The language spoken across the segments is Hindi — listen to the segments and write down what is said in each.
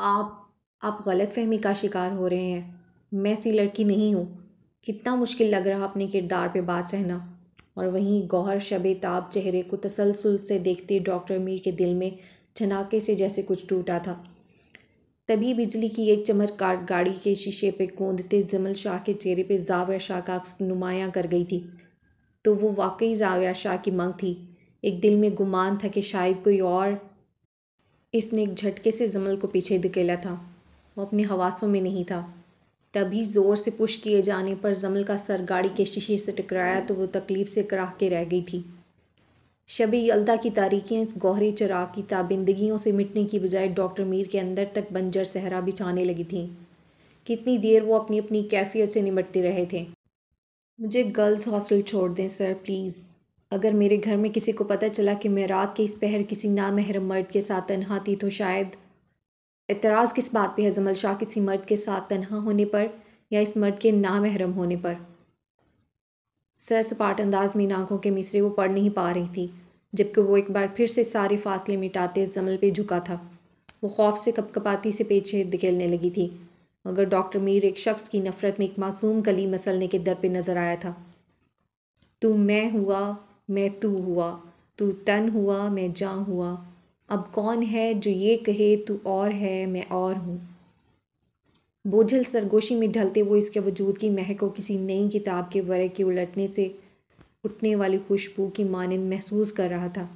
आप गलतफहमी का शिकार हो रहे हैं। मैं ऐसी लड़की नहीं हूँ। कितना मुश्किल लग रहा अपने किरदार पे बात सहना। और वहीं गौहर शबे-ताब चेहरे को तसलसल से देखते डॉक्टर मीर के दिल में झनाके से जैसे कुछ टूटा था। तभी बिजली की एक चमक गाड़ी के शीशे पे गूंजते जमल शाह के चेहरे पे जाविया शाह का अक्स नुमायां कर गई थी। तो वो वाकई जाविया शाह की मंग थी। एक दिल में गुमान था कि शायद कोई और। इसने एक झटके से जमल को पीछे धकेला था। वो अपने हवासों में नहीं था। तभी ज़ोर से पुश किए जाने पर जमल का सर गाड़ी के शीशे से टकराया तो वो तकलीफ़ से कराह के रह गई थी। शबे यल्दा की तारीकियाँ इस गौहरे चिराग की ताबिंदगियों से मिटने की बजाय डॉक्टर मीर के अंदर तक बंजर सहरा बिछाने लगी थीं। कितनी देर वो अपनी अपनी कैफियत से निमटते रहे थे। मुझे गर्ल्स हॉस्टल छोड़ दें सर प्लीज़। अगर मेरे घर में किसी को पता चला कि मैं रात के इस पहर किसी नामहरम मर्द के साथ तन्हा थी तो शायद। एतराज़ किस बात पे है जमल शाह, किसी मर्द के साथ तन्हा होने पर या इस मर्द के नामहरम होने पर? सर सपाट अंदाज में इन आँखों के मिसरे वो पढ़ नहीं पा रही थी, जबकि वो एक बार फिर से सारे फासले मिटाते जमल पे झुका था। वो खौफ से कपकपाती से पीछे धकेलने लगी थी, मगर डॉक्टर मीर एक शख्स की नफ़रत में एक मासूम कली मसलने के दर पे नज़र आया था। तू मैं हुआ, मैं तू हुआ, तू तन हुआ, मैं जान हुआ। अब कौन है जो ये कहे तू और है, मैं और हूँ। बोझल सरगोशी में ढलते वो इसके वजूद की महक को किसी नई किताब के वर्क के उलटने से उठने वाली खुशबू की मानंद महसूस कर रहा था।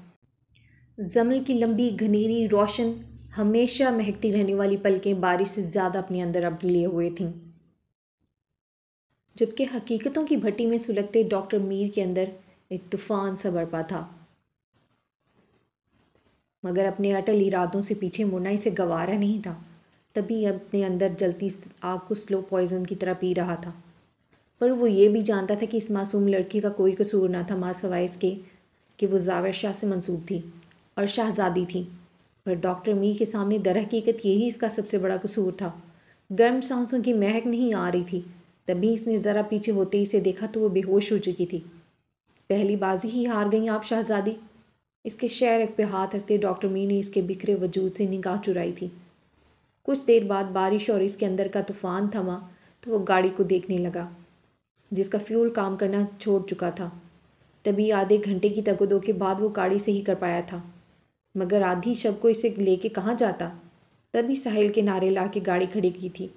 जमल की लंबी घनेरी रोशन हमेशा महकती रहने वाली पलकें बारिश से ज़्यादा अपने अंदर अब लिए हुए थीं, जबकि हकीकतों की भट्टी में सुलगते डॉक्टर मीर के अंदर एक तूफ़ान सा बरपा था। मगर अपने अटल इरादों से पीछे मुड़ना इसे गवारा नहीं था। तभी अपने अंदर जलती आग को स्लो पॉइजन की तरह पी रहा था। पर वो ये भी जानता था कि इस मासूम लड़की का कोई कसूर ना था, माँ सवाए इसके कि वो जावेद शाह से मंसूब थी और शाहजादी थी। पर डॉक्टर मीर के सामने दरहकीकत यही इसका सबसे बड़ा कसूर था। गर्म सांसों की महक नहीं आ रही थी। तभी इसने ज़रा पीछे होते ही इसे देखा तो वो बेहोश हो चुकी थी। पहली बाजी ही हार गई आप शाहजादी। इसके शेर पे हाथ रखते डॉक्टर मीर ने इसके बिखरे वजूद से निगाह चुराई थी। कुछ देर बाद बारिश और इसके अंदर का तूफ़ान थमा तो वो गाड़ी को देखने लगा, जिसका फ्यूल काम करना छोड़ चुका था। तभी आधे घंटे की तगोदो के बाद वो गाड़ी सही कर पाया था, मगर आधी शब को इसे लेके कहाँ जाता। तभी साहिल के नारे ला के गाड़ी खड़ी की थी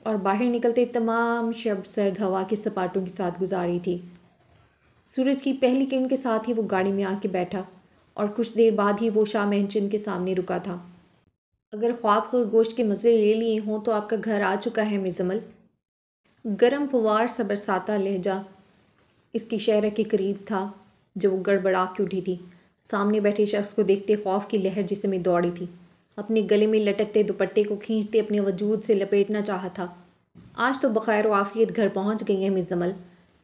और बाहर निकलते तमाम शब सर्द हवा के सपाटों के साथ गुजारी थी। सूरज की पहली किरण के साथ ही वो गाड़ी में आके बैठा और कुछ देर बाद ही वो शाह मैंशन के सामने रुका था। अगर ख्वाब खरगोश के मज़े ले लिए हों तो आपका घर आ चुका है मिज़मल। गरम पुवार सा बरसाता लहजा इसकी शहर के करीब था जब वो गड़बड़ा के उठी थी। सामने बैठे शख्स को देखते खौफ की लहर जिसमें दौड़ी थी। अपने गले में लटकते दुपट्टे को खींचते अपने वजूद से लपेटना चाहा था। आज तो बखैर आफियत घर पहुंच गई है मिज़मल,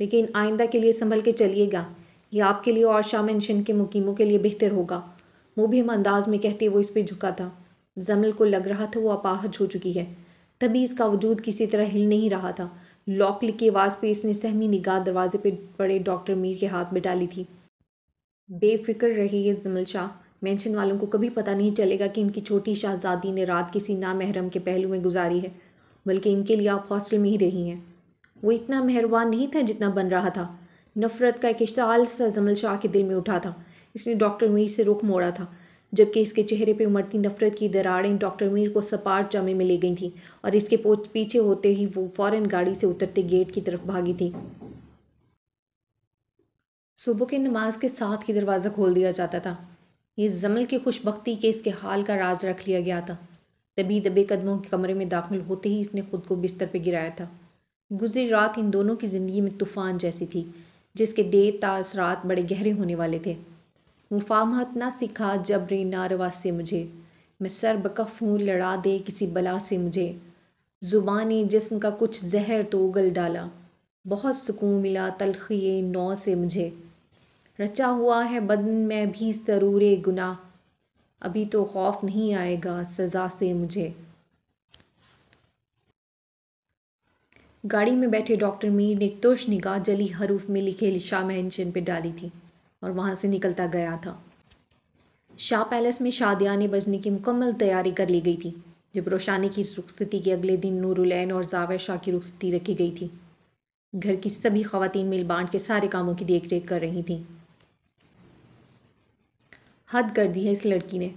लेकिन आइंदा के लिए संभल के चलिएगा। यह आपके लिए और शाह मेंशन के मुकीमों के लिए बेहतर होगा। मुबहिम अंदाज में कहते वो इस पर झुका था। जमल को लग रहा था वो अपाहज हो चुकी है। तभी इसका वजूद किसी तरह हिल नहीं रहा था। लॉक क्लिक की आवाज़ पे इसने सहमी निगाह दरवाजे पे पड़े डॉक्टर मीर के हाथ में डाली थी। बेफिक्र रहिए जमल शाह, मेंशन वालों को कभी पता नहीं चलेगा कि इनकी छोटी शाहजादी ने रात किसी नामहरम के पहलू में गुजारी है, बल्कि इनके लिए आप हॉस्टल में ही रही हैं। वो इतना मेहरबान नहीं था जितना बन रहा था। नफ़रत का एक इश्ताल सा जमल शाह के दिल में उठा था। इसने डॉक्टर मीर से रुख मोड़ा था, जबकि इसके चेहरे पे उमड़ती नफ़रत की दरारें डॉक्टर मीर को सपाट जामे में ले गई थीं और इसके पीछे होते ही वो फ़ौरन गाड़ी से उतरते गेट की तरफ भागी थी। सुबह की नमाज के साथ ही दरवाज़ा खोल दिया जाता था। ये जमल की खुशबख्ती के इसके हाल का राज रख लिया गया था। तभी दबे कदमों के कमरे में दाखिल होते ही इसने खुद को बिस्तर पर गिराया था। गुजरी रात इन दोनों की ज़िंदगी में तूफ़ान जैसी थी, जिसके देर तासरात बड़े गहरे होने वाले थे। मुफाहमत ना सिखा जबरे नारवा से मुझे, मैं सर बकफ हूँ लड़ा दे किसी बला से मुझे। ज़ुबानी जिस्म का कुछ जहर तो उगल डाला, बहुत सुकून मिला तलखी नौ से मुझे। रचा हुआ है बदन में भी सरूरे गुनाह, अभी तो खौफ नहीं आएगा सज़ा से मुझे। गाड़ी में बैठे डॉक्टर मीर ने एक तुर्श निगाह जली हरूफ में लिखे शाह मेंशन पे डाली थी और वहाँ से निकलता गया था। शाह पैलेस में शादियाने बजने की मुकम्मल तैयारी कर ली गई थी। जब रोशानी की रुखसती के अगले दिन नूरुलैन और जावेर शाह की रुखसती रखी गई थी। घर की सभी ख़वातीन मिल बांट के सारे कामों की देख रेख कर रही थीं। हद कर दी है इस लड़की ने।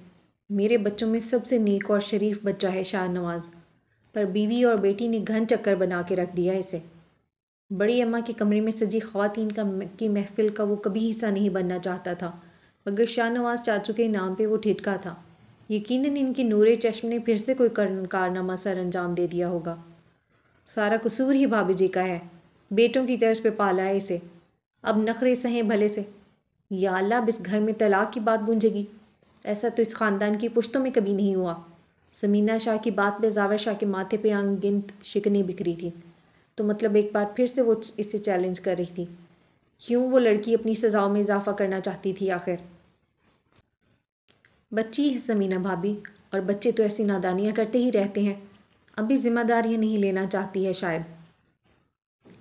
मेरे बच्चों में सबसे नेक और शरीफ बच्चा है शाहनवाज, पर बीवी और बेटी ने घन चक्कर बना के रख दिया इसे। बड़ी अम्मा के कमरे में सजी ख़वातीन की महफिल का वो कभी हिस्सा नहीं बनना चाहता था, मगर शाहनवाज चाचू के नाम पे वो ठिठका था। यकीनन इनकी नूरे चश्म ने फिर से कोई कारनामा सर अंजाम दे दिया होगा। सारा कसूर ही भाभी जी का है, बेटों की तर्ज पे पाला है इसे। अब नखरे सहें भले से। या अल्लाह, अब इस घर में तलाक की बात गूंजेगी। ऐसा तो इस ख़ानदान की पुश्तों में कभी नहीं हुआ। समीना शाह की बात पे जावेर शाह के माथे पे अनगिनत शिकनी बिखरी थी, तो मतलब एक बार फिर से वो इससे चैलेंज कर रही थी। क्यों वो लड़की अपनी सज़ाओं में इजाफा करना चाहती थी आखिर? बच्ची है समीना भाभी, और बच्चे तो ऐसी नादानियाँ करते ही रहते हैं। अभी जिम्मेदारियाँ नहीं लेना चाहती है शायद।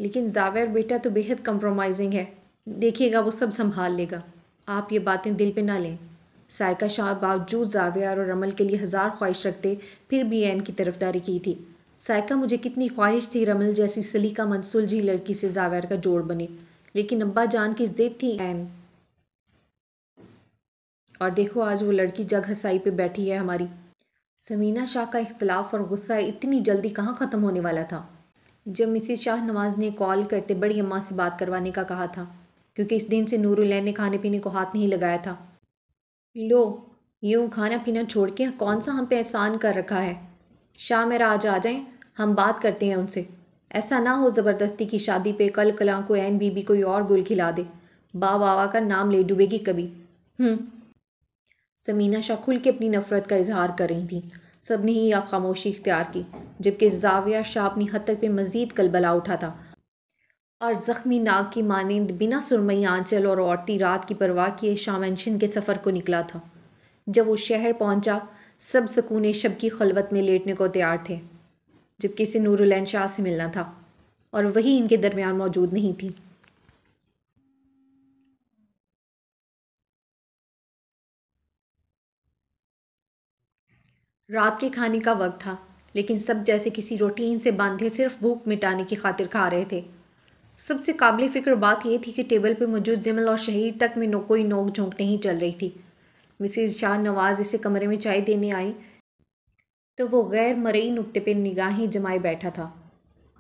लेकिन जावेर बेटा तो बेहद कंप्रोमाइजिंग है, देखिएगा वो सब संभाल लेगा। आप ये बातें दिल पे ना लें। सायका शाह बावजूद जावेर और रमल के लिए हज़ार ख्वाहिश रखते, फिर भी ऐन की तरफदारी की थी। सायका मुझे कितनी ख्वाहिश थी रमल जैसी सलीका मंद सुलझी लड़की से जावेर का जोड़ बने, लेकिन अब्बा जान की जिद थी ऐन। और देखो आज वो लड़की जग हसाई पे बैठी है हमारी। समीना शाह का इख्तलाफ और गुस्सा इतनी जल्दी कहाँ ख़त्म होने वाला था। जब मिसेस शाह नवाज़ ने कॉल करते बड़ी अम्मा से बात करवाने का कहा था, क्योंकि इस दिन से नूरुलैन ने खाने पीने को हाथ नहीं लगाया था। लो, यूँ खाना पीना छोड़ के कौन सा हम पे एहसान कर रखा है। शाह मेरा आज आ जाएं, हम बात करते हैं उनसे। ऐसा ना हो ज़बरदस्ती की शादी पे कल कलां को ऐन बीबी कोई और गुल खिला दे, बाबा का नाम ले डूबेगी कभी। समीना शाह खुल के अपनी नफ़रत का इजहार कर रही थी। सब ने ही अब खामोशी इख्तियार की, जबकि जाविया शाह अपनी हद पे मज़ीद कलबला उठा था और ज़ख्मी नाग की मानिंद बिना सुरमई आंचल और औरती रात की परवाह किए शामंशन के सफ़र को निकला था। जब वो शहर पहुंचा, सब सुकून शब की खलवत में लेटने को तैयार थे, जबकि इसे नूरुलैन शाह से मिलना था और वही इनके दरमियान मौजूद नहीं थी। रात के खाने का वक्त था, लेकिन सब जैसे किसी रूटीन से बांधे सिर्फ भूख मिटाने की खातिर खा रहे थे। सबसे काबिल फ़िक्र बात यह थी कि टेबल पर मौजूद जमल और शहीद तक में कोई नोक झोंक नहीं चल रही थी। मिसेस शाह नवाज़ इसे कमरे में चाय देने आई तो वो गैर मरई नुक्ते पे निगाहें जमाए बैठा था।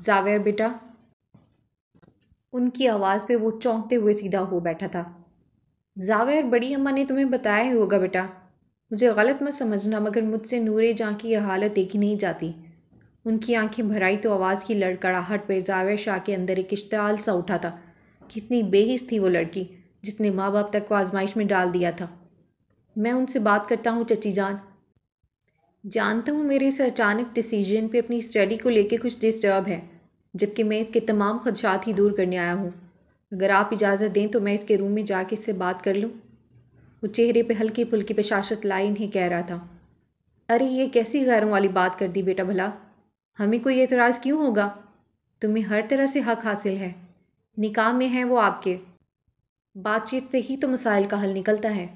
जावेर बेटा। उनकी आवाज़ पे वो चौंकते हुए सीधा हो बैठा था। जावेर, बड़ी अम्मा ने तुम्हें बताया ही होगा बेटा। मुझे गलत मत समझना, मगर मुझसे नूरे जहाँ की यह हालत देखी नहीं जाती। उनकी आंखें भराई तो आवाज़ की लड़खड़ाहट पे जावेर शाह के अंदर एक इश्तियाल सा उठा था। कितनी बेहिस थी वो लड़की, जिसने माँ बाप तक को आजमाइश में डाल दिया था। मैं उनसे बात करता हूँ चची जान। जानता हूँ मेरे इस अचानक डिसीजन पे अपनी स्टडी को लेके कुछ डिस्टर्ब है, जबकि मैं इसके तमाम खदशात ही दूर करने आया हूँ। अगर आप इजाज़त दें तो मैं इसके रूम में जाके इससे बात कर लूँ। वो चेहरे पे हल्की फुल्की बशाशत लाई इन्हें कह रहा था। अरे ये कैसी गैरों वाली बात कर दी बेटा भला। हमें कोई एतराज़ क्यों होगा? तुम्हें हर तरह से हक हासिल है। निकाह में हैं वो आपके। बातचीत से ही तो मसाइल का हल निकलता है।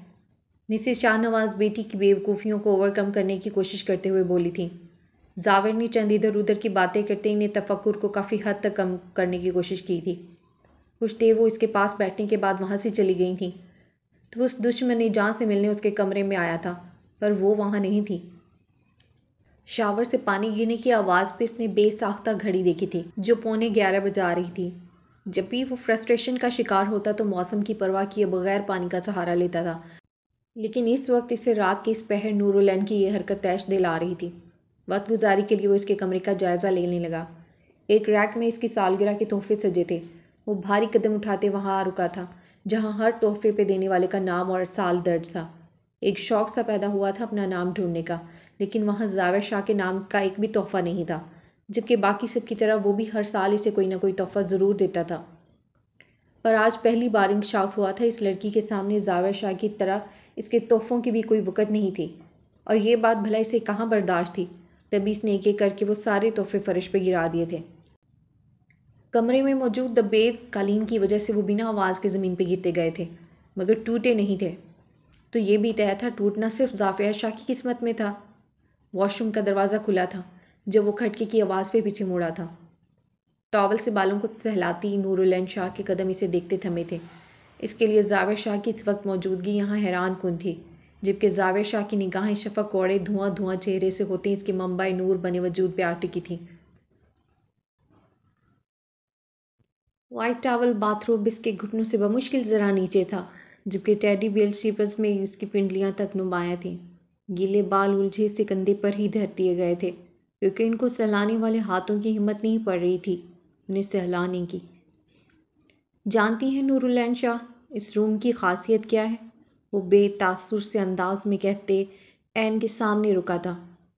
मिसेस शाहनवाज़ बेटी की बेवकूफ़ियों को ओवरकम करने की कोशिश करते हुए बोली थी। जावेर ने चंद इधर उधर की बातें करते इन्हें तफक्कुर को काफ़ी हद तक कम करने की कोशिश की थी। कुछ देर वो इसके पास बैठने के बाद वहाँ से चली गई थी तो उस दुश्मन जान से मिलने उसके कमरे में आया था, पर वो वहाँ नहीं थी। शावर से पानी गिरने की आवाज़ पे इसने बेसाख्ता घड़ी देखी थी जो 11:15 बजे आ रही थी। जब भी वो फ्रस्ट्रेशन का शिकार होता तो मौसम की परवाह किए बगैर पानी का सहारा लेता था, लेकिन इस वक्त इसे रात के इस पहर नूरुलैन की यह हरकत तैश दिल आ रही थी। वक्त गुजारी के लिए वो इसके कमरे का जायज़ा लेने लगा। एक रैक में इसकी सालगिरह के तोहफे सजे थे। वो भारी कदम उठाते वहाँ आ रुका था, जहाँ हर तोहफे पे देने वाले का नाम और साल दर्ज था। एक शौक़ सा पैदा हुआ था अपना नाम ढूंढने का, लेकिन वहाँ जावेर शाह के नाम का एक भी तोहफ़ा नहीं था, जबकि बाकी सब की तरह वो भी हर साल इसे कोई ना कोई तोहफ़ा ज़रूर देता था। पर आज पहली बार इंकशाफ हुआ था इस लड़की के सामने जावेर शाह की तरह इसके तोहफ़ों की भी कोई वक़्त नहीं थी, और ये बात भला इसे कहाँ बर्दाश्त थी। तभी इसने एक एक करके वो सारे तोहफ़े फ़र्श पर गिरा दिए थे। कमरे में मौजूद दबेज कालीन की वजह से वो बिना आवाज़ के ज़मीन पर गिरते गए थे, मगर टूटे नहीं थे। तो ये भी तय था, टूटना सिर्फ जावेर शाह की किस्मत में था। वॉशरूम का दरवाज़ा खुला था जब वो खटके की आवाज़ पे पीछे मुड़ा था। टॉवल से बालों को सहलाती नूरुलैन शाह के कदम इसे देखते थमे थे। इसके लिए जावेद शाह की इस वक्त मौजूदगी यहाँ हैरान कुन थी, जबकि जावेद शाह की निगाहें शफक कौड़े धुआं धुआं चेहरे से होते इसके मंबाई नूर बने वजूद पे आ टिकी थी। वाइट टावल बाथरोब इसके घुटनों से बमुश्किल ज़रा नीचे था, जबकि टेडी बेल स्लीपर्स में इसकी पिंडलियाँ तक नुमाया थीं। गीले बाल उलझे से कंधे पर ही धर दिए गए थे, क्योंकि इनको सहलाने वाले हाथों की हिम्मत नहीं पड़ रही थी उन्हें सहलाने की। जानती हैं नूरुलैन शाह, इस रूम की खासियत क्या है? वो बेतासुर से अंदाज में कहते ऐन के सामने रुका था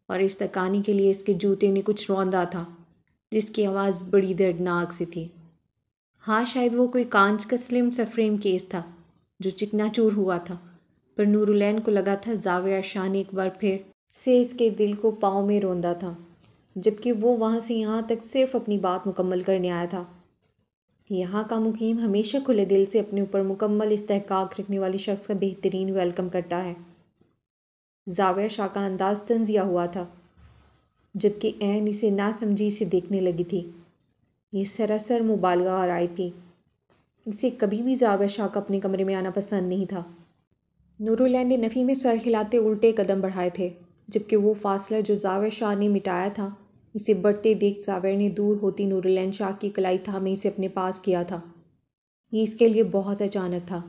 और इस तकानी के लिए इसके जूते ने कुछ रौंदा था, जिसकी आवाज़ बड़ी दर्दनाक सी थी। हाँ, शायद वो कोई कांच का स्लिम सा फ्रेम केस था जो चिकनाचूर हुआ था, पर नूरुलैन को लगा था जावेद शाह ने एक बार फिर से इसके दिल को पाँव में रौंदा था, जबकि वो वहाँ से यहाँ तक सिर्फ अपनी बात मुकम्मल करने आया था। यहाँ का मुकीम हमेशा खुले दिल से अपने ऊपर मुकम्मल इस्तेहकाक रखने वाले शख्स का बेहतरीन वेलकम करता है। जावेद शाह का अंदाज तंजिया हुआ था, जबकि ऐन इसे नासमझी से देखने लगी थी। ये सरासर मुबालगा आराई थी। इसे कभी भी जावेद शाह का अपने कमरे में आना पसंद नहीं था। नूरुलैन ने नफ़ी में सर हिलाते उल्टे कदम बढ़ाए थे, जबकि वो फासला जो जावेद शाह ने मिटाया था इसे बढ़ते देख जावेद ने दूर होती नूरुलैन शाह की कलाई थामे इसे अपने पास किया था। ये इसके लिए बहुत अचानक था,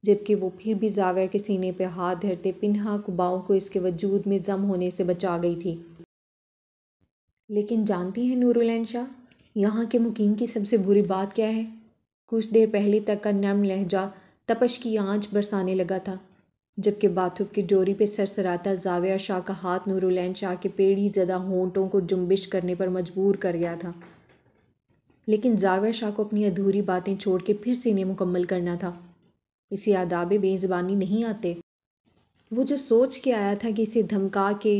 जबकि वो फिर भी जावेद के सीने पे हाथ धरते पिन्हा कुबाओं को इसके वजूद में जम होने से बचा गई थी। लेकिन जानती हैं नूरुलैन शाह, यहाँ के मुकीम की सबसे बुरी बात क्या है? कुछ देर पहले तक का नर्म लहजा तपश की आंच बरसाने लगा था, जबकि बाथरूम की डोरी पे सरसराता जावेद शाह का हाथ नूरुलैन शाह के पेड़ी ज़दा होंठों को जुम्बिश करने पर मजबूर कर गया था। लेकिन जावेद शाह को अपनी अधूरी बातें छोड़ के फिर से इन्हें मुकम्मल करना था। इसे आदाब बेज़बानी नहीं आते। वो जो सोच के आया था कि इसे धमका के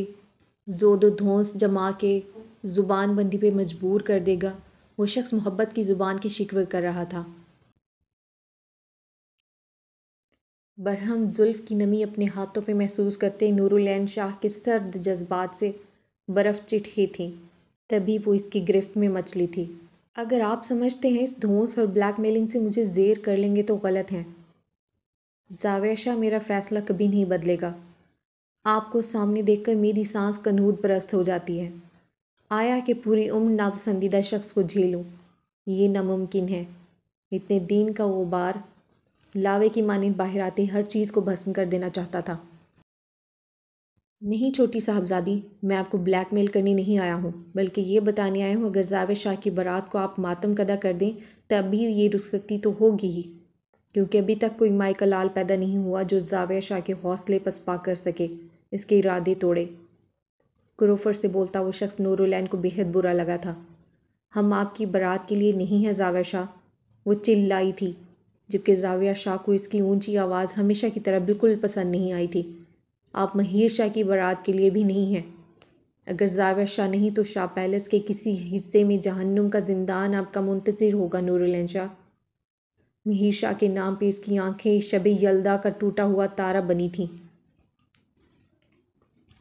जोदो धौंस जमा के ज़ुबान बंदी पे मजबूर कर देगा, वो शख्स मोहब्बत की ज़ुबान के शिकवे कर रहा था। बरहम जुल्फ़ की नमी अपने हाथों पे महसूस करते नूरुलैन शाह के सर्द जज्बात से बर्फ़ चिट्ठी थी। तभी वो इसकी गिरफ्त में मचली थी। अगर आप समझते हैं इस धौंस और ब्लैकमेलिंग से मुझे ज़ेर कर लेंगे तो गलत हैं। जावेद शाह, मेरा फ़ैसला कभी नहीं बदलेगा। आपको सामने देखकर मेरी सांस कनूद परस्त हो जाती है। आया कि पूरी उम्र नापसंदीदा शख्स को झेलूं, ये नामुमकिन है। इतने दिन का वो बार लावे की मानिंद बाहर आते हर चीज़ को भस्म कर देना चाहता था। नहीं छोटी साहबजादी, मैं आपको ब्लैकमेल करने नहीं आया हूँ, बल्कि ये बताने आया हूँ अगर जावेद शाह की बारात को आप मातम कदा कर दें तब भी ये रुखसती तो होगी ही, क्योंकि अभी तक कोई माइकल लाल पैदा नहीं हुआ जो जावेद शाह के हौसले पसपा कर सके, इसके इरादे तोड़े। क्रोफर से बोलता वो शख्स नूरुलैन को बेहद बुरा लगा था। हम आपकी बारात के लिए नहीं हैं जावेद शाह, वो चिल्लाई थी, जबकि जावेद शाह को इसकी ऊंची आवाज़ हमेशा की तरह बिल्कुल पसंद नहीं आई थी। आप महीर शाह की बारात के लिए भी नहीं हैं। अगर जावेद शाह नहीं तो शाह पैलेस के किसी हिस्से में जहन्नुम का जिंदान आपका मुंतज़िर होगा नूरुलैन शाह। महीर शाह के नाम पे इसकी आंखें शब यल्दा का टूटा हुआ तारा बनी थीं।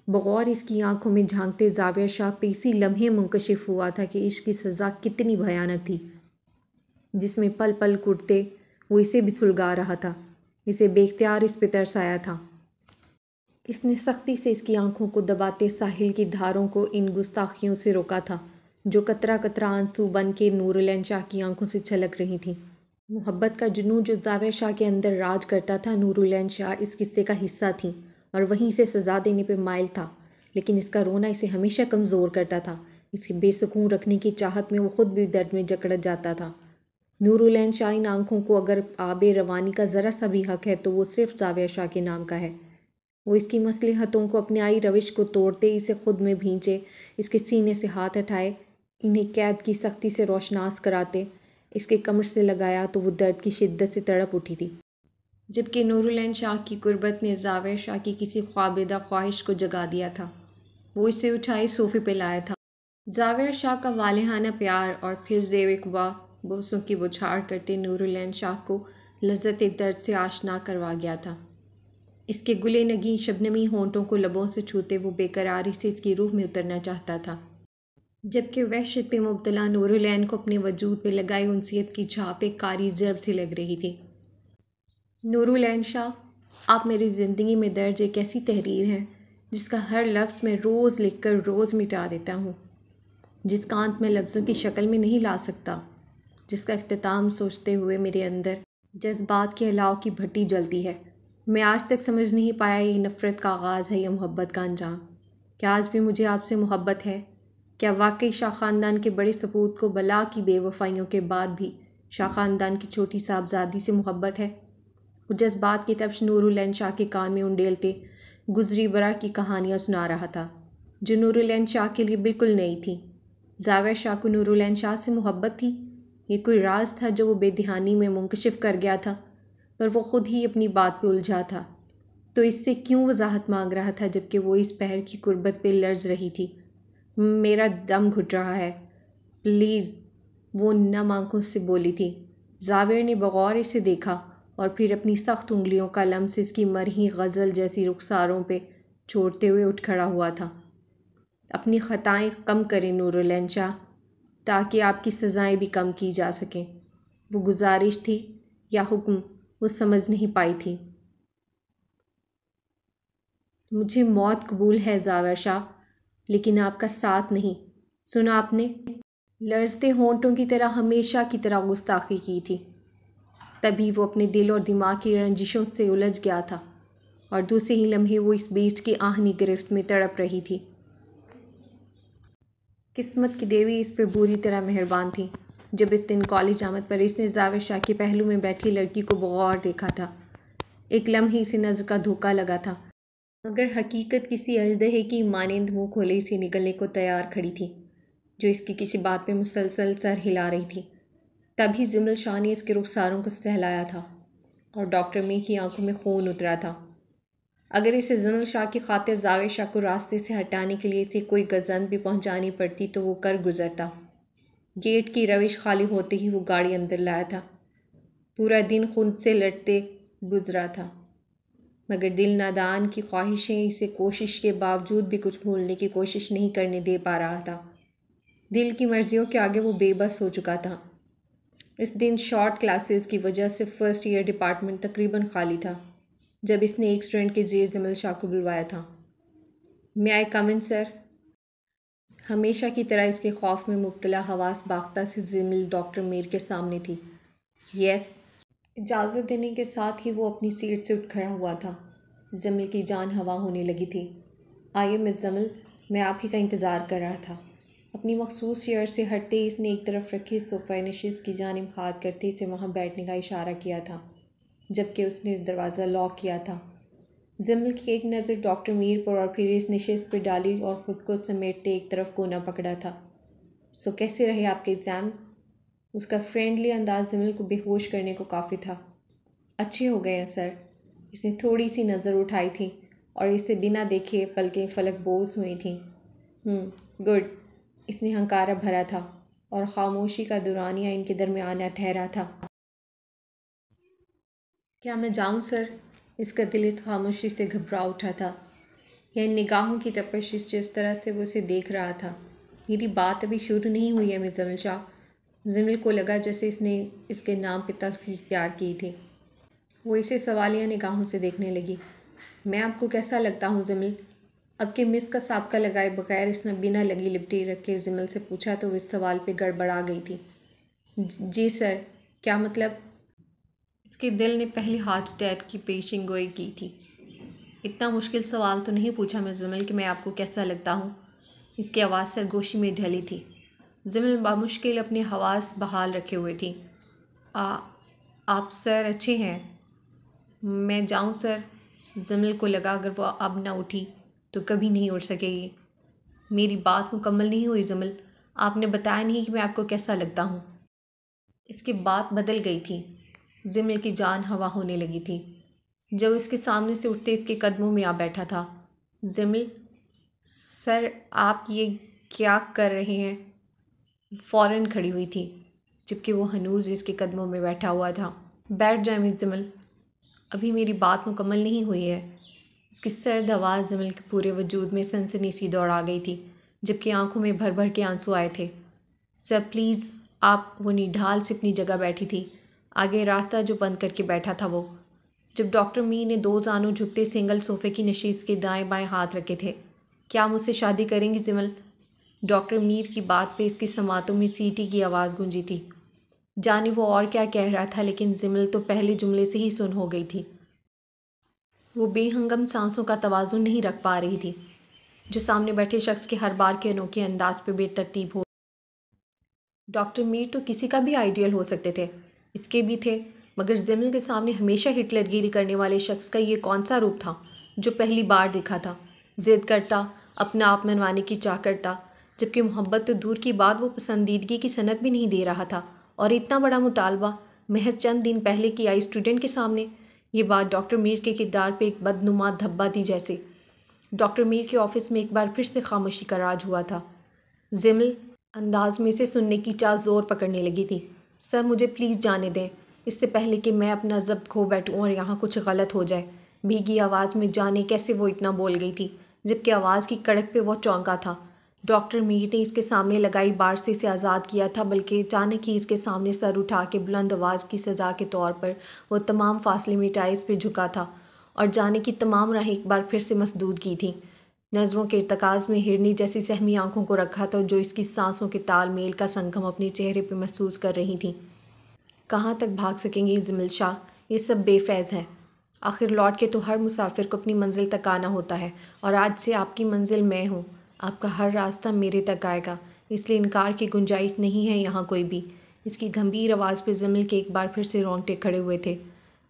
बगौर इसकी आंखों में झांकते जावेद शाह पे इसी लम्हे मुंकशिफ हुआ था कि इश्क की सज़ा कितनी भयानक थी, जिसमें पल पल कुटते वो इसे भी सुलगा रहा था। इसे बेख्तियार इस पे तरस आया था। इसने सख्ती से इसकी आंखों को दबाते साहिल की धारों को इन गुस्ताखियों से रोका था जो कतरा कतरा आंसू बन के नूरुलैन शाह की आंखों से छलक रही थी। मोहब्बत का जुनून जो जावेद शाह के अंदर राज करता था, नूरुलैन शाह इस किस्से का हिस्सा थी और वहीं से सज़ा देने पे माइल था, लेकिन इसका रोना इसे हमेशा कमज़ोर करता था। इसके बेसुकून रखने की चाहत में वो ख़ुद भी दर्द में जकड़ जाता था। नूरुलैन शाह इन आंखों को अगर आबे रवानी का ज़रा सा भी हक है तो वो सिर्फ जावेद शाह के नाम का है। वो इसकी मसलहतों को अपनी आई रविश को तोड़ते इसे खुद में भींचे, इसके सीने से हाथ हटाए, इन्हें कैद की सख्ती से रोशनास कराते, इसके कमर से लगाया तो वो दर्द की शिद्दत से तड़प उठी थी। जबकि नूरुलैन शाह की कुर्बत ने जावेद शाह की किसी ख्वाबेदा ख्वाहिश को जगा दिया था। वो इसे उठाए सोफे पे लाया था। जावेद शाह का वालेहाना प्यार और फिर ज़ेर-ए-क़ुबा बोसों की बौछार करते नूरुलैन शाह को लज़्ज़त दर्द से आशना करवा गया था। इसके गुले नगी शबनमी होंठों को लबों से छूते वो बेकरारी से इसकी रूह में उतरना चाहता था, जबकि वहशत पे मुब्तला नूरुलैन को अपने वजूद पे लगाई उनसियत की छाप एक कारी ज़र्ब से लग रही थी। नूरुलैन शाह, आप मेरी ज़िंदगी में दर्ज एक ऐसी तहरीर हैं जिसका हर लफ्ज़ मैं रोज़ लिख कर रोज़ मिटा देता हूँ, जिसका अंत मैं लफ्ज़ों की शक्ल में नहीं ला सकता, जिसका इख्तिताम सोचते हुए मेरे अंदर जज्बात के अलाव की भट्टी जलती है। मैं आज तक समझ नहीं पाया ये नफ़रत का आगाज़ है या मोहब्बत का अंजाम। क्या आज भी मुझे आपसे मोहब्बत है? क्या वाकई शाह ख़ानदान के बड़े सपूत को बला की बेवफ़ाइयों के बाद भी शाह ख़ानदान की छोटी साहबजादी से मोहब्बत है? वो जज्बात की तब्श नूरुलैन शाह के कान में उंडेलते गुजरी बरा की कहानियाँ सुना रहा था, जो नूरुलैन शाह के लिए बिल्कुल नई थी। ज़ावेर शाह को नूरुलैन शाह से मोहब्बत थी। ये कोई राज था जो वो बेध्यानी में मुंकशिफ कर गया था, पर वो ख़ुद ही अपनी बात पे उलझा था। तो इससे क्यों वजाहत मांग रहा था जबकि वो इस पहर की कुर्बत पे लर्ज रही थी? मेरा दम घुट रहा है, प्लीज़, वो नम आंखों से बोली थी। ज़ावेर ने बगौर इसे देखा और फिर अपनी सख्त उंगलियों का लम्स इसकी मरही गज़ल जैसी रुखसारों पे छोड़ते हुए उठ खड़ा हुआ था। अपनी ख़ताएँ कम करें नूरुलैन शाह, ताकि आपकी सज़ाएँ भी कम की जा सकें। वो गुजारिश थी या हुक्म, वो समझ नहीं पाई थी। मुझे मौत कबूल है ज़ावेर शाह, लेकिन आपका साथ नहीं। सुना आपने? लर्ज़ते होंठों की तरह हमेशा की तरह गुस्ताखी की थी। तभी वो अपने दिल और दिमाग की रंजिशों से उलझ गया था और दूसरे ही लम्हे वो इस बीच की आहनी गिरफ्त में तड़प रही थी। किस्मत की देवी इस पर बुरी तरह मेहरबान थी। जब इस दिन कॉलेज आमद पर इसने ज़ावेर शाह के पहलू में बैठी लड़की को बगौर देखा था। एक लम्हे इसे नज़र का धोखा लगा था, मगर हकीकत किसी अजदहे की मानिंद मुँह खोले इसे निगलने को तैयार खड़ी थी, जो इसकी किसी बात पे मुसलसल सर हिला रही थी। तभी ज़िमल शाह ने इसके रुखसारों को सहलाया था और डॉक्टर मी की आंखों में खून उतरा था। अगर इसे ज़िमल शाह की खातिर ज़ावेर शाह को रास्ते से हटाने के लिए इसे कोई गज़न भी पहुंचानी पड़ती तो वो कर गुजरता। गेट की रविश खाली होते ही वो गाड़ी अंदर लाया था। पूरा दिन खुद से लड़ते गुजरा था, मगर दिल नादान की ख्वाहिशें इसे कोशिश के बावजूद भी कुछ भूलने की कोशिश नहीं करने दे पा रहा था। दिल की मर्जियों के आगे वो बेबस हो चुका था। इस दिन शॉर्ट क्लासेस की वजह से फ़र्स्ट ईयर डिपार्टमेंट तकरीबन खाली था, जब इसने एक स्टूडेंट के ज़रिए ज़िमल शाह को बुलवाया था। मे आई कम इन सर? हमेशा की तरह इसके खौफ में मुब्तला हवास बाख्ता से ज़िमल डॉक्टर मीर के सामने थी। यस। इजाज़त देने के साथ ही वो अपनी सीट से उठ खड़ा हुआ था। ज़िमल की जान हवा होने लगी थी। आइए मिस ज़िमल, मैं आप ही का इंतज़ार कर रहा था। अपनी मखसूस चेयर से हटते ही इसने एक तरफ रखी सोफ़ा नशिस्त की जानिब हाथ करते इसे वहाँ बैठने का इशारा किया था, जबकि उसने दरवाज़ा लॉक किया था। ज़िमल की एक नज़र डॉक्टर मीर पर और फिर इस नशिस्त पर डाली और ख़ुद को समेटते एक तरफ कोना पकड़ा था। सो कैसे रहे आपके एग्ज़ाम्स? उसका फ्रेंडली अंदाज ज़िमल को बेहोश करने को काफ़ी था। अच्छे हो गए हैं सर। इसने थोड़ी सी नज़र उठाई थी और इसे बिना देखे पलकें फलक बोझ हुई थीं। गुड। इसने हंकारा भरा था और खामोशी का दुरानिया इनके दरमियान ठहरा था। क्या मैं जाऊं सर? इसका दिल इस खामोशी से घबरा उठा था। यह निगाहों की तपश जिस तरह से वो उसे देख रहा था। मेरी बात अभी शुरू नहीं हुई है मिस ज़िमल शाह। ज़िमल को लगा जैसे इसने इसके नाम पे तल्ख़ी इख्तियार की थी। वो इसे सवालिया निगाहों से देखने लगी। मैं आपको कैसा लगता हूँ ज़िमल? अब के मिस का साबका लगाए बगैर इसने बिना लगी लिपटी रख के ज़िमल से पूछा तो इस सवाल पे गड़बड़ा गई थी। जी सर, क्या मतलब? इसके दिल ने पहले हार्ट अटैक की पेशिन गोई की थी। इतना मुश्किल सवाल तो नहीं पूछा मैं ज़िमल कि मैं आपको कैसा लगता हूँ। इसकी आवाज़ सरगोशी में ढली थी। ज़िमल बामुश्किल अपने हवास बहाल रखे हुए थी। आप सर अच्छे हैं? मैं जाऊँ सर? ज़िमल को लगा अगर वो अब ना उठी तो कभी नहीं उठ सकेगी। मेरी बात मुकम्मल नहीं हुई ज़िमल। आपने बताया नहीं कि मैं आपको कैसा लगता हूँ। इसकी बात बदल गई थी। ज़िमल की जान हवा होने लगी थी जब इसके सामने से उठते इसके कदमों में आ बैठा था। ज़िमल, सर आप ये क्या कर रहे हैं? फ़ौरन खड़ी हुई थी जबकि वो हनूज़ इसके कदमों में बैठा हुआ था। बैठ जाए मिस ज़िमल, अभी मेरी बात मुकम्मल नहीं हुई है। इसकी सर्द आवाज़ जमल के पूरे वजूद में सनसनी सी दौड़ा गई थी, जबकि आंखों में भर भर के आंसू आए थे। सर प्लीज़ आप। वो निढाल से अपनी जगह बैठी थी, आगे रास्ता जो बंद करके बैठा था वो। जब डॉक्टर मीर ने 2 जानों झुकते सिंगल सोफे की नशीस के दाएं बाएं हाथ रखे थे। क्या मुझसे शादी करेंगी जिमल? डॉक्टर मीर की बात पे इसकी समातों में सीटी की आवाज़ गूंजी थी। जाने वो और क्या कह रहा था, लेकिन जिमल तो पहले जुमले से ही सुन हो गई थी। वो बेहंगम सांसों का तवाज़ुन नहीं रख पा रही थी, जो सामने बैठे शख्स के हर बार के अनोखे अंदाज पे बेतरतीब हो। डॉक्टर मीर तो किसी का भी आइडियल हो सकते थे, इसके भी थे, मगर जिमल के सामने हमेशा हिटलरगिरी करने वाले शख्स का ये कौन सा रूप था जो पहली बार दिखा था। ज़िद करता, अपना आप मनवाने की चाह करता, जबकि मोहब्बत तो दूर की बात, वो पसंदीदगी की सनत भी नहीं दे रहा था। और इतना बड़ा मुतालबा महज चंद दिन पहले की आई स्टूडेंट के सामने। ये बात डॉक्टर मीर के किरदार पे एक बदनुमा धब्बा थी जैसे। डॉक्टर मीर के ऑफिस में एक बार फिर से खामोशी का राज हुआ था। जिमल अंदाज में से सुनने की चाह ज़ोर पकड़ने लगी थी। सर मुझे प्लीज़ जाने दें, इससे पहले कि मैं अपना ज़ब्त खो बैठूं और यहाँ कुछ गलत हो जाए। भीगी आवाज़ में जाने कैसे वो इतना बोल गई थी, जबकि आवाज़ की कड़क पे वो चौंका था। डॉक्टर मीर ने इसके सामने लगाई बार से इसे आज़ाद किया था, बल्कि अचानक ही इसके सामने सर उठा के बुलंद आवाज़ की सज़ा के तौर पर वो तमाम फासले मिटाए इस पे झुका था और जाने की तमाम राहें एक बार फिर से मसदूद की थी। नज़रों के इर्तकाज़ में हिरनी जैसी सहमी आंखों को रखा था, जो इसकी सांसों के तालमेल का संगम अपने चेहरे पर महसूस कर रही थी। कहाँ तक भाग सकेंगी जिमल शाह? ये सब बेफैज़ है। आखिर लौट के तो हर मुसाफिर को अपनी मंजिल तक आना होता है, और आज से आपकी मंजिल मैं हूँ। आपका हर रास्ता मेरे तक आएगा, इसलिए इनकार की गुंजाइश नहीं है यहाँ कोई भी। इसकी गंभीर आवाज़ पर जिमल के एक बार फिर से रोंगटे खड़े हुए थे।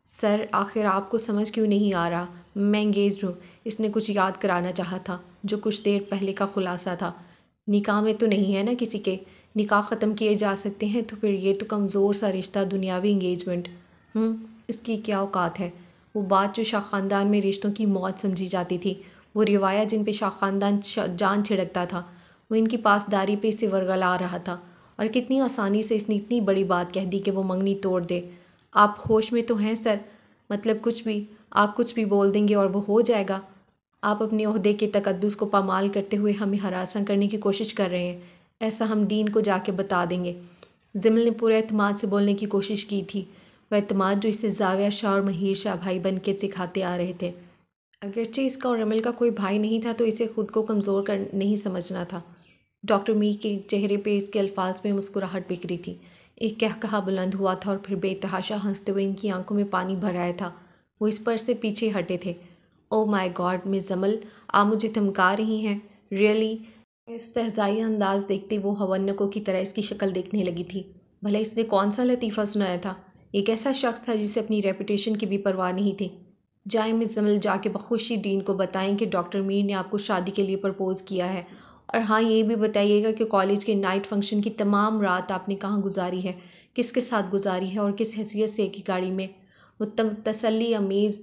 सर आखिर आपको समझ क्यों नहीं आ रहा? मैं एंगेज्ड हूँ। इसने कुछ याद कराना चाहा था, जो कुछ देर पहले का खुलासा था। निकाह में तो नहीं है ना किसी के? निकाह ख़त्म किए जा सकते हैं तो फिर ये तो कमज़ोर सा रिश्ता, दुनियावी इंगेजमेंट। इसकी क्या औकात है? वो बात जो शाह ख़ानदान में रिश्तों की मौत समझी जाती थी, वो रिवायात जिन पे शाह ख़ानदान जान छिड़कता था, वो इनकी पासदारी पे इसे वरगला रहा था। और कितनी आसानी से इसने इतनी बड़ी बात कह दी कि वो मंगनी तोड़ दे। आप होश में तो हैं सर? मतलब कुछ भी, आप कुछ भी बोल देंगे और वो हो जाएगा। आप अपने ओहदे के तकद्दुस को पामाल करते हुए हमें हरासा करने की कोशिश कर रहे हैं। ऐसा हम डीन को जाके बता देंगे। जिमल ने पूरे एतमाद से बोलने की कोशिश की थी, वह एतमाद जो इसे जाविया शाह और महीर शाह भाई बन के सिखाते आ रहे थे। अगरचे इसका और रमल का कोई भाई नहीं था, तो इसे खुद को कमज़ोर कर नहीं समझना था। डॉक्टर मीर के चेहरे पे इसके अल्फाज में मुस्कुराहट बिखरी थी। एक कहकहा बुलंद हुआ था और फिर बेतहाशा हंसते हुए इनकी आंखों में पानी भर आया था। वो इस पर से पीछे हटे थे। ओ माय गॉड मिस जमल, आप मुझे धमका रही हैं? रियली? इस्तेहज़ाई अंदाज देखते वो हवन्नकों की तरह इसकी शक्ल देखने लगी थी। भला इसने कौन सा लतीफ़ा सुनाया था? एक ऐसा शख्स था जिसे अपनी रेपुटेशन की भी परवाह नहीं थी। जाए मिस जमल, जाके बखुशी डीन को बताएं कि डॉक्टर मीर ने आपको शादी के लिए प्रपोज़ किया है। और हाँ, ये भी बताइएगा कि कॉलेज के नाइट फंक्शन की तमाम रात आपने कहाँ गुजारी है, किसके साथ गुजारी है और किस हैसियत से एक ही गाड़ी में। वो तसल्ली अमेज़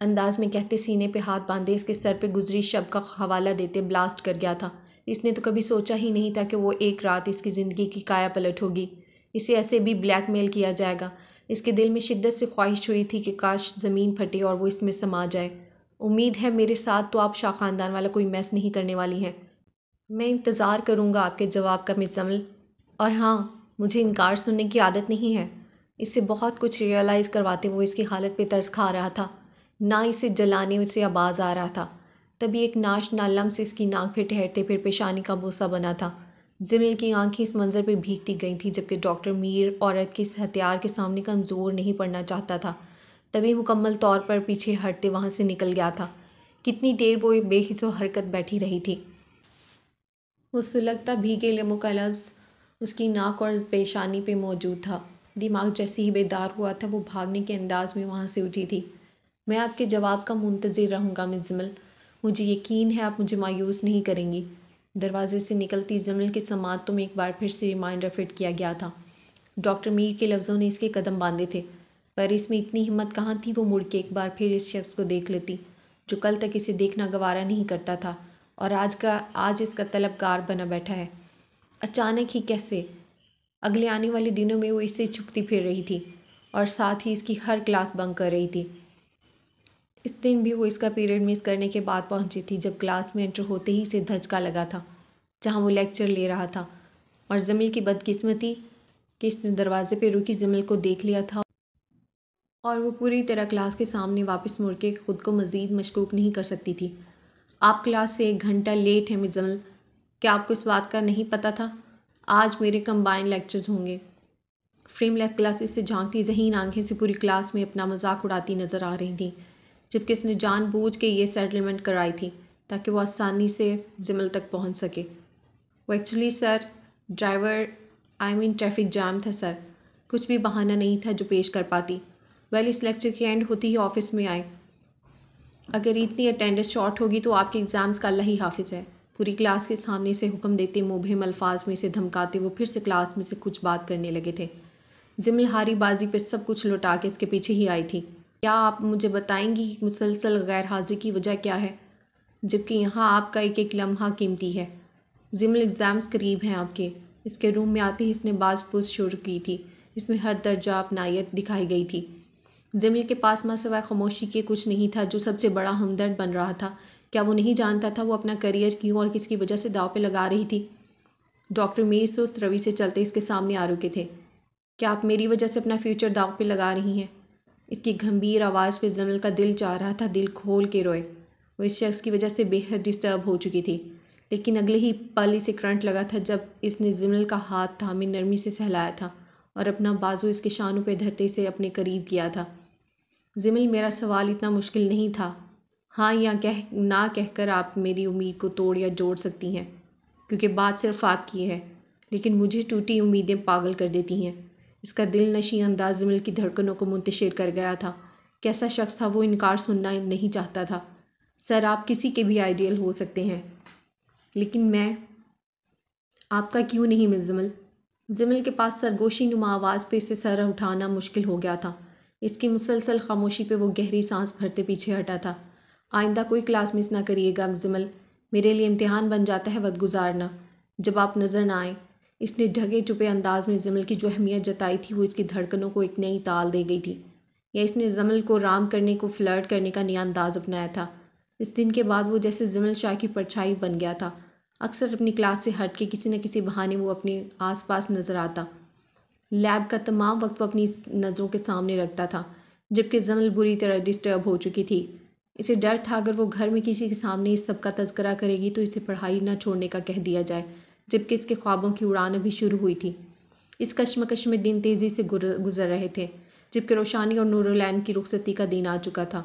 अंदाज में कहते सीने पे हाथ बांधे इसके सर पे गुजरी शब का हवाला देते ब्लास्ट कर गया था। इसने तो कभी सोचा ही नहीं था कि वो एक रात इसकी ज़िंदगी की काया पलट होगी। इसे ऐसे भी ब्लैकमेल किया जाएगा। इसके दिल में शिद्दत से ख्वाहिश हुई थी कि काश ज़मीन फटे और वो इसमें समा जाए। उम्मीद है मेरे साथ तो आप शाह ख़ानदान वाला कोई मैस नहीं करने वाली हैं। मैं इंतज़ार करूँगा आपके जवाब का मिस जमल। और हाँ, मुझे इनकार सुनने की आदत नहीं है। इससे बहुत कुछ रियलाइज़ करवाते वो इसकी हालत पे तरस खा रहा था, ना इसे जलाने से आवाज़ आ रहा था। तभी एक नाश नालम से इसकी नाक पे ठहरते फिर पेशानी का बोसा बना था। जिमल की आंखें इस मंज़र पे भीगती गई थी, जबकि डॉक्टर मीर औरत के इस हथियार के सामने कमज़ोर नहीं पड़ना चाहता था। तभी मुकम्मल तौर पर पीछे हटते वहाँ से निकल गया था। कितनी देर वो एक बेहिस्सो हरकत बैठी रही थी। वो सुलगता भीगे लेमों का लफ्ज़ उसकी नाक और पेशानी पे मौजूद था। दिमाग जैसे ही बेदार हुआ था, वो भागने के अंदाज में वहाँ से उठी थी। मैं आपके जवाब का मुंतज़िर रहूँगा मिस जमल। मुझे यकीन है आप मुझे मायूस नहीं करेंगी। दरवाजे से निकलती जमल के समातों में एक बार फिर से रिमाइंडर फिट किया गया था। डॉक्टर मीर के लफ्ज़ों ने इसके कदम बांधे थे, पर इसमें इतनी हिम्मत कहाँ थी वो मुड़ के एक बार फिर इस शख्स को देख लेती, जो कल तक इसे देखना गवारा नहीं करता था और आज इसका तलबगार बना बैठा है। अचानक ही कैसे? अगले आने वाले दिनों में वो इससे छुपती फिर रही थी और साथ ही इसकी हर क्लास बंक कर रही थी। इस दिन भी वो इसका पीरियड मिस करने के बाद पहुंची थी, जब क्लास में एंटर होते ही इसे धचका लगा था जहां वो लेक्चर ले रहा था। और जमील की बदकिस्मती कि इसने दरवाजे पे रुकी जमील को देख लिया था और वो पूरी तरह क्लास के सामने वापस मुड़ के खुद को मज़ीद मशकूक नहीं कर सकती थी। आप क्लास से 1 घंटा लेट हैं मिस जमील, क्या आपको इस बात का नहीं पता था? आज मेरे कंबाइंड लेक्चर्स होंगे। फ्रेमलेस ग्लासेस से झांकती जहीन आंखें से पूरी क्लास में अपना मजाक उड़ाती नज़र आ रही थी, जबकि इसने जानबूझ के ये सेटलमेंट कराई थी ताकि वो आसानी से जमील तक पहुंच सके। वो actually sir driver traffic jam था सर, कुछ भी बहाना नहीं था जो पेश कर पाती। वेल, इस लेक्चर के एंड होती ही ऑफिस में आए। अगर इतनी अटेंडेंस शॉर्ट होगी तो आपके एग्ज़ाम्स का अल्लाह ही हाफिज़ है। पूरी क्लास के सामने से हुक्म देते मुबहिम अल्फाज में से धमकाते वो फिर से क्लास में से कुछ बात करने लगे थे। जिमिल हारी बाजी पे सब कुछ लौटा के इसके पीछे ही आई थी। क्या आप मुझे बताएंगी कि मुसलसल गैर हाजिर की वजह क्या है, जबकि यहाँ आपका एक एक लम्हा कीमती है? जिमिल, एग्ज़ाम्स करीब हैं आपके। इसके रूम में आते ही इसने बाज पूछ शुरू की थी। इसमें हर दर्जा अपनायत दिखाई गई थी। जिमिल के पास सिवाय खामोशी के कुछ नहीं था, जो सबसे बड़ा हमदर्द बन रहा था। क्या वो नहीं जानता था वो अपना करियर क्यों और किसकी वजह से दाव पे लगा रही थी? डॉक्टर मीर सुस्त रवि से चलते इसके सामने आ रुके थे। क्या आप मेरी वजह से अपना फ्यूचर दाव पे लगा रही हैं? इसकी गंभीर आवाज़ पे जमील का दिल चाह रहा था दिल खोल के रोए। वो इस शख्स की वजह से बेहद डिस्टर्ब हो चुकी थी, लेकिन अगले ही पल इसे करंट लगा था जब इसने जमील का हाथ थामे नरमी से सहलाया था और अपना बाजू इसके शानों पे धरते से अपने करीब किया था। जिमिल, मेरा सवाल इतना मुश्किल नहीं था। हाँ या ना कहकर आप मेरी उम्मीद को तोड़ या जोड़ सकती हैं, क्योंकि बात सिर्फ आपकी है, लेकिन मुझे टूटी उम्मीदें पागल कर देती हैं। इसका दिल नशी अंदाज जिमिल की धड़कनों को मुंतशिर कर गया था। कैसा शख्स था वो, इनकार सुनना नहीं चाहता था। सर, आप किसी के भी आइडियल हो सकते हैं, लेकिन मैं आपका क्यों नहीं मिस जिमिल? जिमिल के पास सरगोशी नुमा आवाज़ पे इसे सर उठाना मुश्किल हो गया था। इसकी मुसलसल खामोशी पे वो गहरी सांस भरते पीछे हटा था। आइंदा कोई क्लास मिस ना करिएगा जिमिल, मेरे लिए इम्तिहान बन जाता है वक्त गुजारना जब आप नज़र ना आए। इसने ढगे चुपे अंदाज में जिमिल की जो अहमियत जताई थी वो इसकी धड़कनों को एक नई ताल दे गई थी, या इसने जिमिल को राम करने को फ्लर्ट करने का नया अंदाज अपनाया था। इस दिन के बाद वो जैसे जिमिल शाह की परछाई बन गया था। अक्सर अपनी क्लास से हट के किसी न किसी बहाने वो अपने आसपास नज़र आता। लैब का तमाम वक्त वो अपनी नज़रों के सामने रखता था, जबकि जिमिल बुरी तरह डिस्टर्ब हो चुकी थी। इसे डर था अगर वो घर में किसी के सामने इस सब का तज़करा करेगी तो इसे पढ़ाई न छोड़ने का कह दिया जाए, जबकि इसके ख्वाबों की उड़ान अभी शुरू हुई थी। इस कश्मकश में दिन तेज़ी से गुजर रहे थे, जबकि रोशानी और नूरुलैन की रुखसती का दिन आ चुका था।